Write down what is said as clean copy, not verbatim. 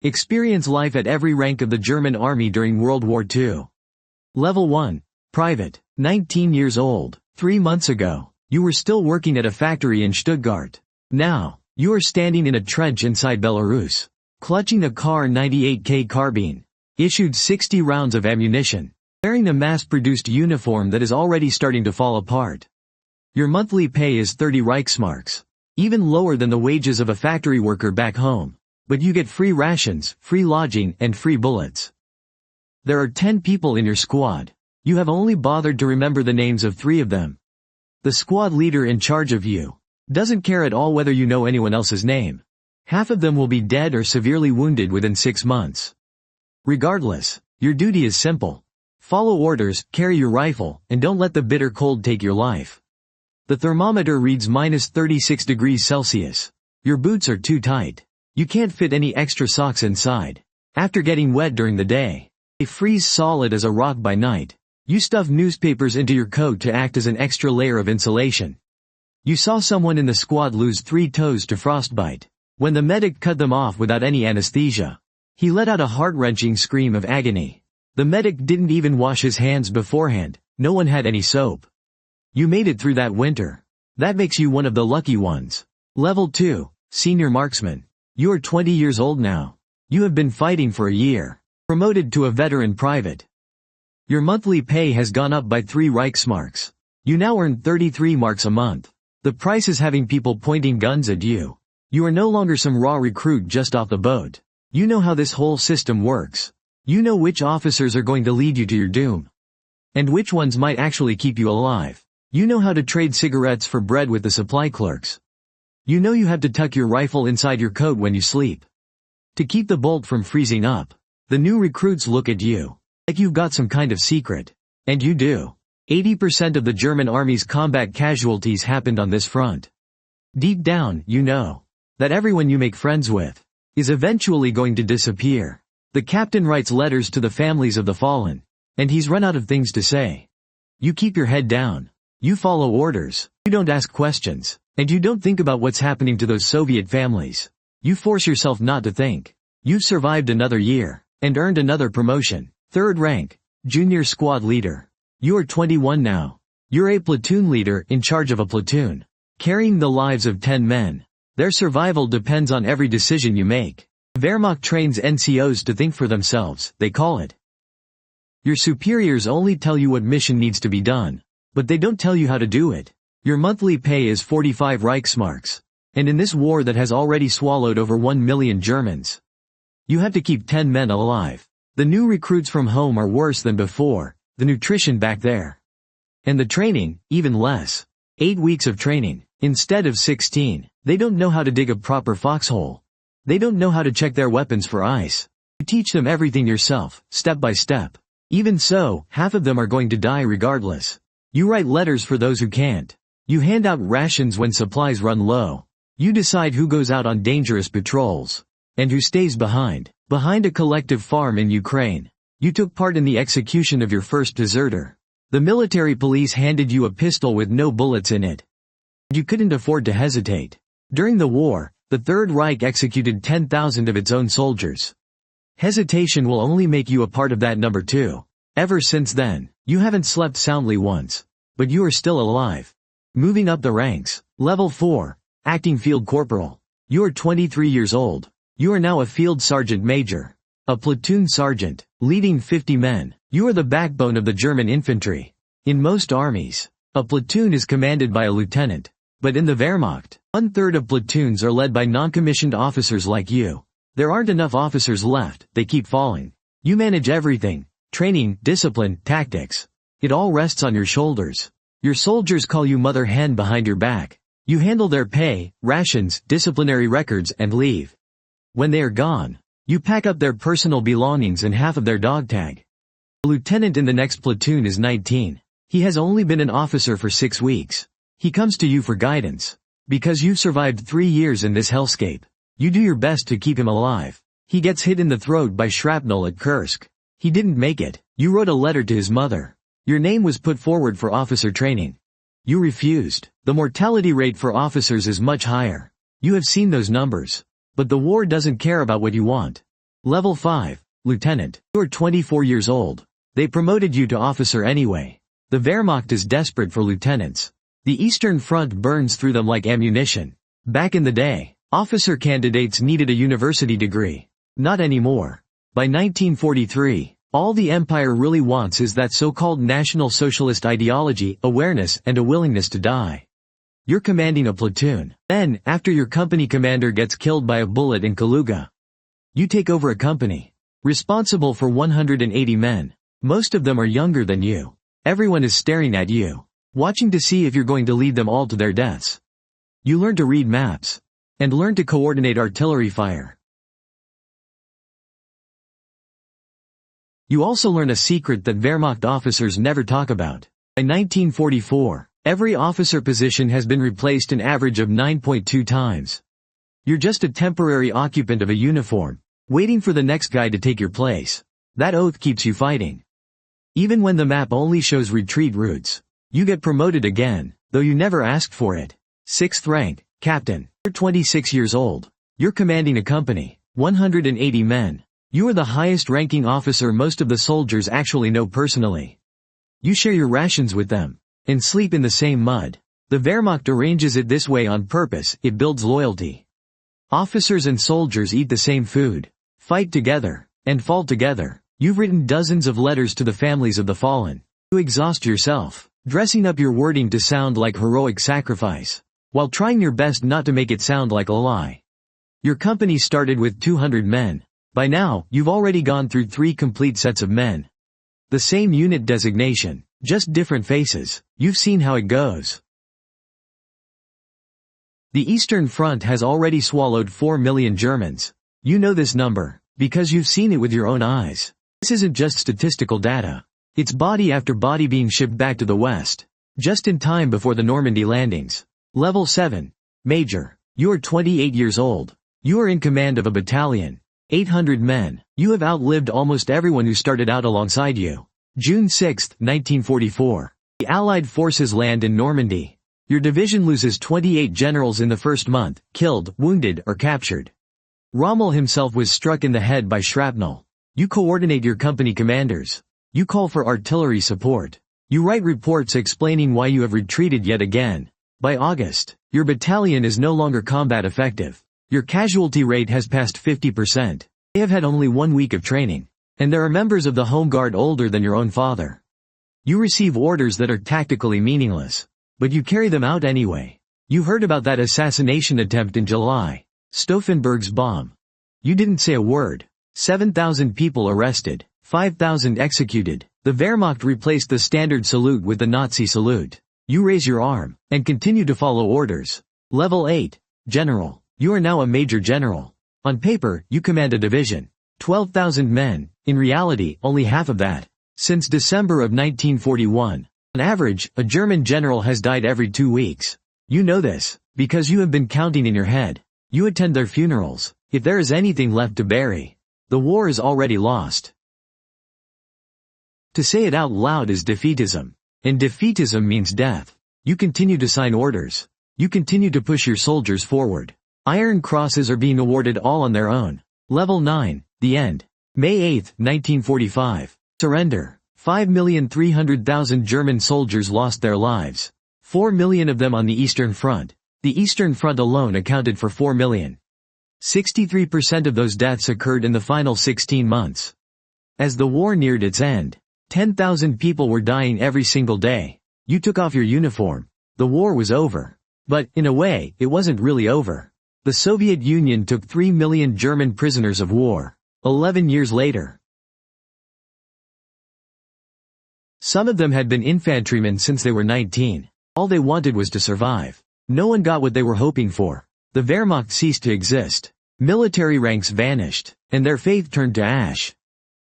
Experience life at every rank of the German Army during World War II. Level 1. Private. 19 years old. 3 months ago, you were still working at a factory in Stuttgart. Now, you are standing in a trench inside Belarus, clutching a Kar 98K carbine, issued 60 rounds of ammunition, wearing a mass-produced uniform that is already starting to fall apart. Your monthly pay is 30 Reichsmarks, even lower than the wages of a factory worker back home, but you get free rations, free lodging, and free bullets. There are 10 people in your squad. You have only bothered to remember the names of 3 of them. The squad leader in charge of you doesn't care at all whether you know anyone else's name. Half of them will be dead or severely wounded within 6 months. Regardless, your duty is simple. Follow orders, carry your rifle, and don't let the bitter cold take your life. The thermometer reads -36 degrees Celsius. Your boots are too tight. You can't fit any extra socks inside. After getting wet during the day, they freeze solid as a rock by night. You stuff newspapers into your coat to act as an extra layer of insulation. You saw someone in the squad lose 3 toes to frostbite. When the medic cut them off without any anesthesia, he let out a heart-wrenching scream of agony. The medic didn't even wash his hands beforehand. No one had any soap. You made it through that winter. That makes you one of the lucky ones. Level 2. Senior Marksman. You are 20 years old now. You have been fighting for a year. Promoted to a veteran private. Your monthly pay has gone up by 3 Reichsmarks. You now earn 33 marks a month. The price is having people pointing guns at you. You are no longer some raw recruit just off the boat. You know how this whole system works. You know which officers are going to lead you to your doom, and which ones might actually keep you alive. You know how to trade cigarettes for bread with the supply clerks. You know you have to tuck your rifle inside your coat when you sleep, to keep the bolt from freezing up. The new recruits look at you like you've got some kind of secret. And you do. 80% of the German army's combat casualties happened on this front. Deep down, you know that everyone you make friends with is eventually going to disappear. The captain writes letters to the families of the fallen, and he's run out of things to say. You keep your head down. You follow orders. You don't ask questions. And you don't think about what's happening to those Soviet families. You force yourself not to think. You've survived another year, and earned another promotion. 3rd rank, Junior Squad Leader. You are 21 now. You're a platoon leader in charge of a platoon, carrying the lives of 10 men. Their survival depends on every decision you make. Wehrmacht trains NCOs to think for themselves, they call it. Your superiors only tell you what mission needs to be done, but they don't tell you how to do it. Your monthly pay is 45 Reichsmarks. And in this war that has already swallowed over 1 million Germans, you have to keep 10 men alive. The new recruits from home are worse than before, the nutrition back there. And the training, even less. 8 weeks of training, instead of 16. They don't know how to dig a proper foxhole. They don't know how to check their weapons for ice. You teach them everything yourself, step by step. Even so, half of them are going to die regardless. You write letters for those who can't. You hand out rations when supplies run low. You decide who goes out on dangerous patrols, and who stays behind a collective farm in Ukraine. You took part in the execution of your first deserter. The military police handed you a pistol with no bullets in it. You couldn't afford to hesitate. During the war, the Third Reich executed 10,000 of its own soldiers. Hesitation will only make you a part of that number too. Ever since then, you haven't slept soundly once. But you are still alive. Moving up the ranks. Level 4. Acting Field Corporal. You are 23 years old. You are now a Field Sergeant Major. A platoon sergeant, leading 50 men. You are the backbone of the German infantry. In most armies, a platoon is commanded by a lieutenant. But in the Wehrmacht, 1/3 of platoons are led by non-commissioned officers like you. There aren't enough officers left, they keep falling. You manage everything. Training, discipline, tactics. It all rests on your shoulders. Your soldiers call you mother hen behind your back. You handle their pay, rations, disciplinary records, and leave. When they are gone, you pack up their personal belongings and half of their dog tag. The lieutenant in the next platoon is 19. He has only been an officer for 6 weeks. He comes to you for guidance. Because you've survived 3 years in this hellscape, you do your best to keep him alive. He gets hit in the throat by shrapnel at Kursk. He didn't make it. You wrote a letter to his mother. Your name was put forward for officer training. You refused. The mortality rate for officers is much higher. You have seen those numbers. But the war doesn't care about what you want. Level 5. Lieutenant. You are 24 years old. They promoted you to officer anyway. The Wehrmacht is desperate for lieutenants. The Eastern Front burns through them like ammunition. Back in the day, officer candidates needed a university degree. Not anymore. By 1943, all the empire really wants is that so-called National Socialist ideology, awareness, and a willingness to die. You're commanding a platoon. Then, after your company commander gets killed by a bullet in Kaluga, you take over a company. Responsible for 180 men. Most of them are younger than you. Everyone is staring at you, watching to see if you're going to lead them all to their deaths. You learn to read maps. And learn to coordinate artillery fire. You also learn a secret that Wehrmacht officers never talk about. By 1944, every officer position has been replaced an average of 9.2 times. You're just a temporary occupant of a uniform, waiting for the next guy to take your place. That oath keeps you fighting. Even when the map only shows retreat routes, you get promoted again, though you never asked for it. 6th rank, Captain. You're 26 years old. You're commanding a company, 180 men. You are the highest-ranking officer most of the soldiers actually know personally. You share your rations with them, and sleep in the same mud. The Wehrmacht arranges it this way on purpose, it builds loyalty. Officers and soldiers eat the same food, fight together, and fall together. You've written dozens of letters to the families of the fallen. You exhaust yourself, dressing up your wording to sound like heroic sacrifice, while trying your best not to make it sound like a lie. Your company started with 200 men. By now, you've already gone through 3 complete sets of men. The same unit designation, just different faces. You've seen how it goes. The Eastern Front has already swallowed 4 million Germans. You know this number, because you've seen it with your own eyes. This isn't just statistical data. It's body after body being shipped back to the West, just in time before the Normandy landings. Level 7. Major. You are 28 years old. You are in command of a battalion. 800 men. You have outlived almost everyone who started out alongside you. June 6, 1944. The Allied forces land in Normandy. Your division loses 28 generals in the first month, killed, wounded, or captured. Rommel himself was struck in the head by shrapnel. You coordinate your company commanders. You call for artillery support. You write reports explaining why you have retreated yet again. By August, your battalion is no longer combat effective. Your casualty rate has passed 50%. They have had only 1 week of training. And there are members of the Home Guard older than your own father. You receive orders that are tactically meaningless. But you carry them out anyway. You heard about that assassination attempt in July. Stauffenberg's bomb. You didn't say a word. 7,000 people arrested. 5,000 executed. The Wehrmacht replaced the standard salute with the Nazi salute. You raise your arm, and continue to follow orders. Level 8. General. You are now a major general. On paper, you command a division. 12,000 men, in reality, only half of that. Since December of 1941, on average, a German general has died every 2 weeks. You know this, because you have been counting in your head. You attend their funerals. If there is anything left to bury, the war is already lost. To say it out loud is defeatism. And defeatism means death. You continue to sign orders. You continue to push your soldiers forward. Iron Crosses are being awarded all on their own. Level 9. The end. May 8, 1945. Surrender. 5,300,000 German soldiers lost their lives. 4 million of them on the Eastern Front. The Eastern Front alone accounted for 4 million. 63% of those deaths occurred in the final 16 months. As the war neared its end, 10,000 people were dying every single day. You took off your uniform. The war was over. But, in a way, it wasn't really over. The Soviet Union took 3 million German prisoners of war. 11 years later. Some of them had been infantrymen since they were 19. All they wanted was to survive. No one got what they were hoping for. The Wehrmacht ceased to exist. Military ranks vanished, and their faith turned to ash.